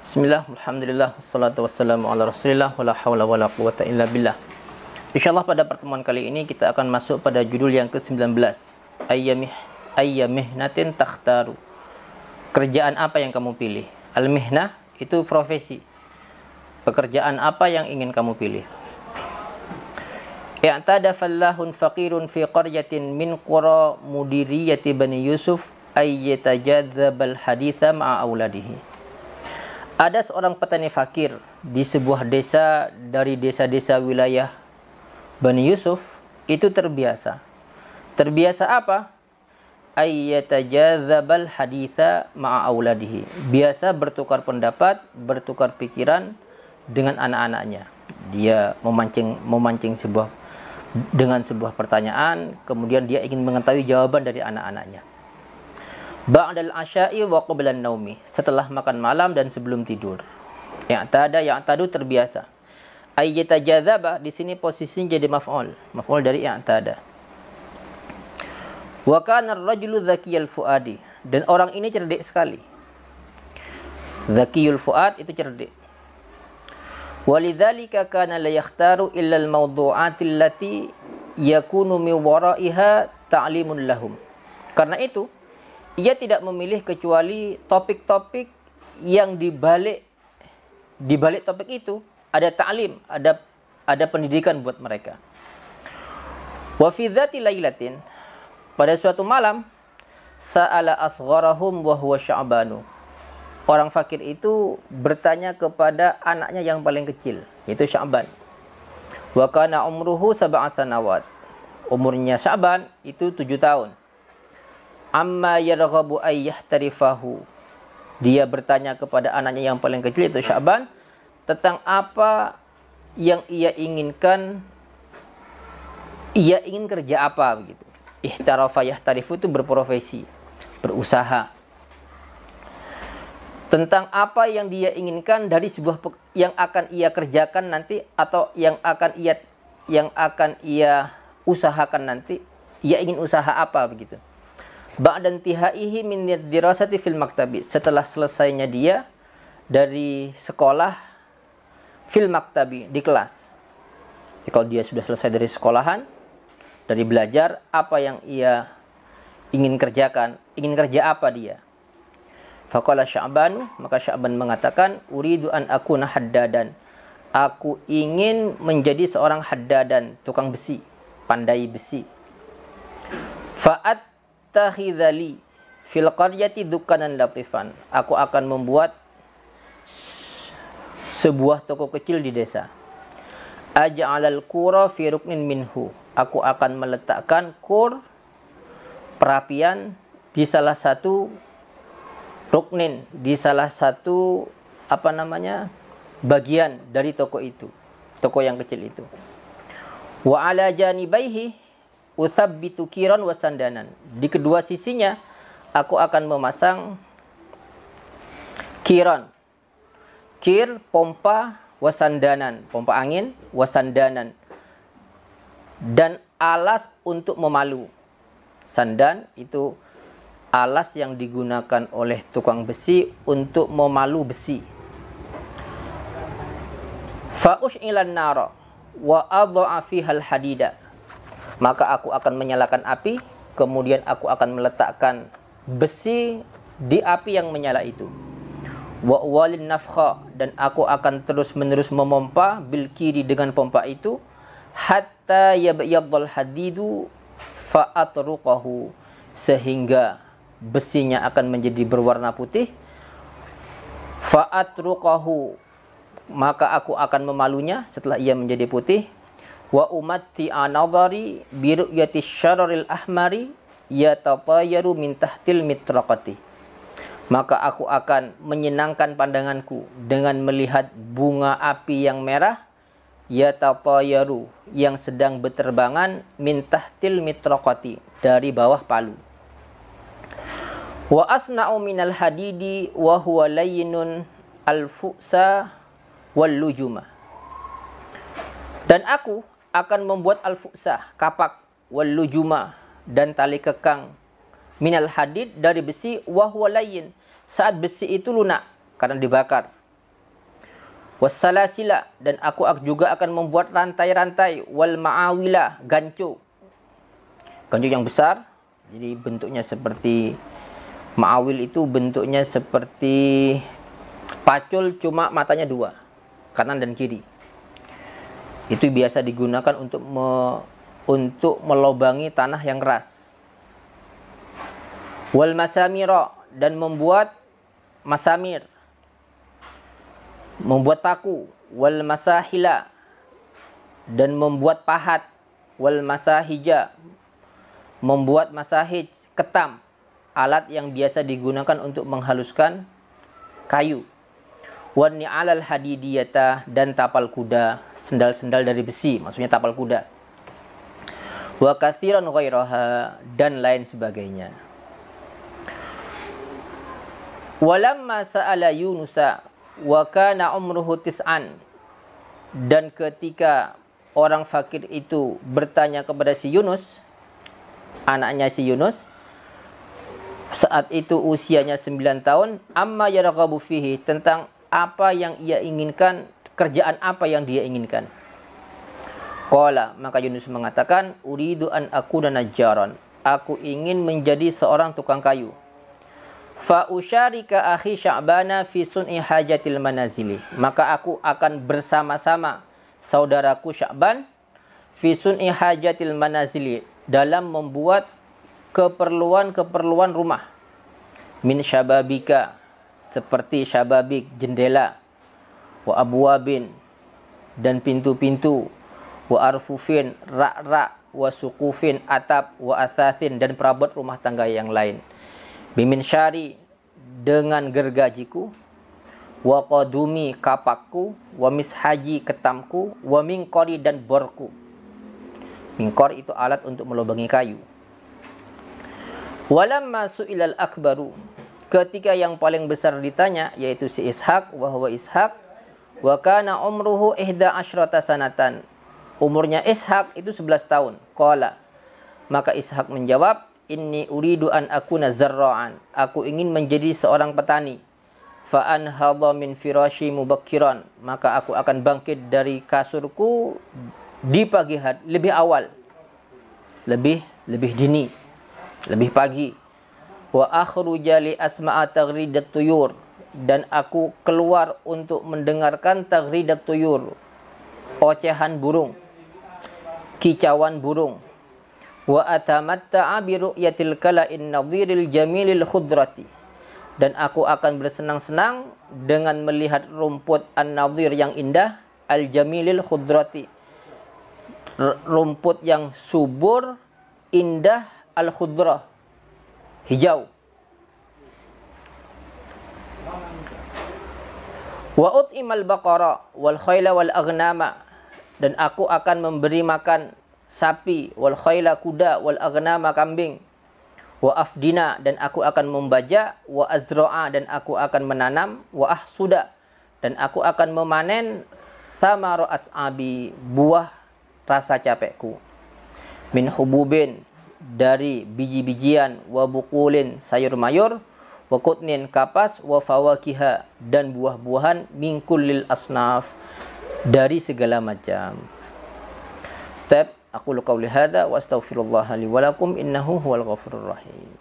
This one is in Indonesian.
Bismillah, alhamdulillah, wassalatu wassalamu ala rasulillah, wala hawla wala quwata illa billah. InsyaAllah pada pertemuan kali ini kita akan masuk pada judul yang ke-19, Ayyamihnatin takhtaru. Kerjaan apa yang kamu pilih? Al-mihnah itu profesi. Pekerjaan apa yang ingin kamu pilih? I'tada fallahun faqirun fi qaryatin min qura mudiriyati Bani Yusuf ayyatajadzabal haditha ma'a auladihi. Ada seorang petani fakir di sebuah desa dari desa-desa wilayah Bani Yusuf, itu terbiasa. Terbiasa apa? Ayyatajadzabal haditha ma'a auladihi. Biasa bertukar pendapat, bertukar pikiran dengan anak-anaknya. Dia memancing dengan sebuah pertanyaan, kemudian dia ingin mengetahui jawaban dari anak-anaknya. Ba'dal asya'i wa qablan naumi, setelah makan malam dan sebelum tidur. Ya'tadu terbiasa. Ayyatajadzaba di sini posisinya jadi maf'ul dari i'tada. Wa kana ar-rajulu dzakiyal fuadi, dan orang ini cerdik sekali. Dzakiyul fuad itu cerdik. Walidzalika kana la yakhtaru illa al-mawdu'ati allati yakunu min wara'iha ta'limun lahum. Karena itu ia tidak memilih kecuali topik-topik yang di balik topik itu ada ta'lim, ada pendidikan buat mereka. Wa fi dzati lailatin, pada suatu malam, sa'ala asgharahum wa huwa Sya'banu. Orang fakir itu bertanya kepada anaknya yang paling kecil, yaitu Sya'ban. Wa kana umruhu 7 sanawat. Umurnya Sya'ban itu 7 tahun. Amma yarghabu ayyahtarifahu. Dia bertanya kepada anaknya yang paling kecil itu Sya'ban tentang apa yang ia inginkan. Ia ingin kerja apa begitu. Ihtarafa yahtarifu itu berprofesi, berusaha. Tentang apa yang dia inginkan dari sebuah yang akan ia kerjakan nanti, atau yang akan ia usahakan nanti. Ia ingin usaha apa begitu. Ba'dan tihaihi min dirasati fil maktabi, setelah selesainya dia dari sekolah fil maktabi, di kelas. Jadi, kalau dia sudah selesai dari sekolahan, dari belajar, apa yang ia ingin kerjakan, ingin kerja apa dia? Faqala Sya'banu, maka Sya'ban mengatakan, uridu an akuna haddadan. Aku ingin menjadi seorang haddadan, tukang besi, pandai besi. Fa'at takhidhali fil qaryati dukanan latifan. Aku akan membuat sebuah toko kecil di desa. Aj'alal qura fi ruknin minhu. Aku akan meletakkan kur, perapian, di salah satu ruknin, di salah satu bagian dari toko itu, toko yang kecil itu. Wa ala janibaihi uthabbitu kiran wa sandanan. Di kedua sisinya aku akan memasang kiran. Kir, pompa, wasandanan, pompa angin, wasandanan, dan alas untuk memalu. Sandan itu alas yang digunakan oleh tukang besi untuk memalu besi. Fa ush'ilan nara wa adha'a fiha al-hadida. Maka aku akan menyalakan api, kemudian aku akan meletakkan besi di api yang menyala itu. Wa walin nafkha, dan aku akan terus-menerus memompa bil kiri, dengan pompa itu, hatta yabyadul hadidu fa atruqahu, sehingga besinya akan menjadi berwarna putih. Fa atruqahu, maka aku akan memalunya setelah ia menjadi putih. Wa umatti anadhari bi ru'yati syararil ahmari yatatayaru min tahtil mitraqati. Maka aku akan menyenangkan pandanganku dengan melihat bunga api yang merah, yatatayaru, yang sedang berterbangan, min tahtil mitraqati, dari bawah palu. Wa asna'u minal hadidi wa huwa layyinun al-fu'sa wal lujuma. Dan aku akan membuat al-fu'sah, kapak, wal lujuma, dan tali kekang, minal hadid, dari besi, wa huwa layyin, saat besi itu lunak karena dibakar. wassalasila, dan aku juga akan membuat rantai-rantai, wal ma'awila, gancu. Gancu yang besar, jadi bentuknya seperti ma'awil, itu bentuknya seperti pacul, cuma matanya dua, kanan dan kiri. Itu biasa digunakan untuk melobangi tanah yang keras. Wal masamira, dan membuat masamir, membuat paku. Wal masahila, dan membuat pahat. Wal masahija, membuat masahij, ketam, alat yang biasa digunakan untuk menghaluskan kayu. Wan ni'alal hadidiyata, dan tapal kuda, sendal-sendal dari besi, maksudnya tapal kuda. Wa katsiran ghairaha, dan lain sebagainya. Walamma sa'ala Yunusa wa kana umruhu tis'an, dan ketika orang fakir itu bertanya kepada si Yunus, anaknya si Yunus, saat itu usianya 9 tahun, amma yarghabu fihi, tentang apa yang ia inginkan, kerjaan apa yang dia inginkan. Qala, maka Yunus mengatakan, uridu an akuna najjaran, aku ingin menjadi seorang tukang kayu. Fa usyarika akhi Sya'bana fi sun'i hajatil manazili, maka aku akan bersama-sama saudaraku Sya'ban fi sun'i hajatil manazili, dalam membuat keperluan-keperluan rumah. Min syababika, seperti syababik, jendela. Wa abwabin, dan pintu-pintu. Wa arfufin, rak-rak. Wa suqufin, atap. Wa athathin, dan perabot rumah tangga yang lain. Bimin syari, dengan gergajiku. Wa qadumi, kapakku. Wa mishaji, ketamku. Wa mingkori, dan borku. Mingkor itu alat untuk melubangi kayu. Walamma su'ilal akbaru, ketika yang paling besar ditanya, yaitu si Ishaq, wa huwa Ishaq, wa kana umruhu 11 sanatan, umurnya Ishaq itu 11 tahun. Qala, maka Ishaq menjawab, inni uridu an akuna zarra'an, aku ingin menjadi seorang petani. Fa anhadha min firashi mubakkiran, maka aku akan bangkit dari kasurku di pagi hari, lebih awal, lebih dini, lebih pagi. Wa akhruja li asma'a taghridat tuyur, dan aku keluar untuk mendengarkan taghridat tuyur, ocehan burung, kicauan burung. Wa atamatta'a bi ru'yatil kala'in nadhiril jamilil khudrati, dan aku akan bersenang-senang dengan melihat rumput an-nadhir yang indah, al-jamilil khudrati, rumput yang subur, indah, al-khudrah, hijau. Wa ut'imal baqara wal khayla wal aghnama, dan aku akan memberi makan sapi, wal khayla kuda, wal aghnama kambing. Wa afdina, dan aku akan membaja, wa azra'a, dan aku akan menanam, wa ahsuda, dan aku akan memanen, thamara'at abi, buah rasa capekku. Min hububin, dari biji-bijian, wa bukulin, sayur-mayur, wa qutnin, kapas, wa fawakiha, dan buah-buahan, min kullil asnaf, dari segala macam. Tab, aqulu qawli hadza wa astaghfirullah li wa lakum innahu huwal ghafurur rahim.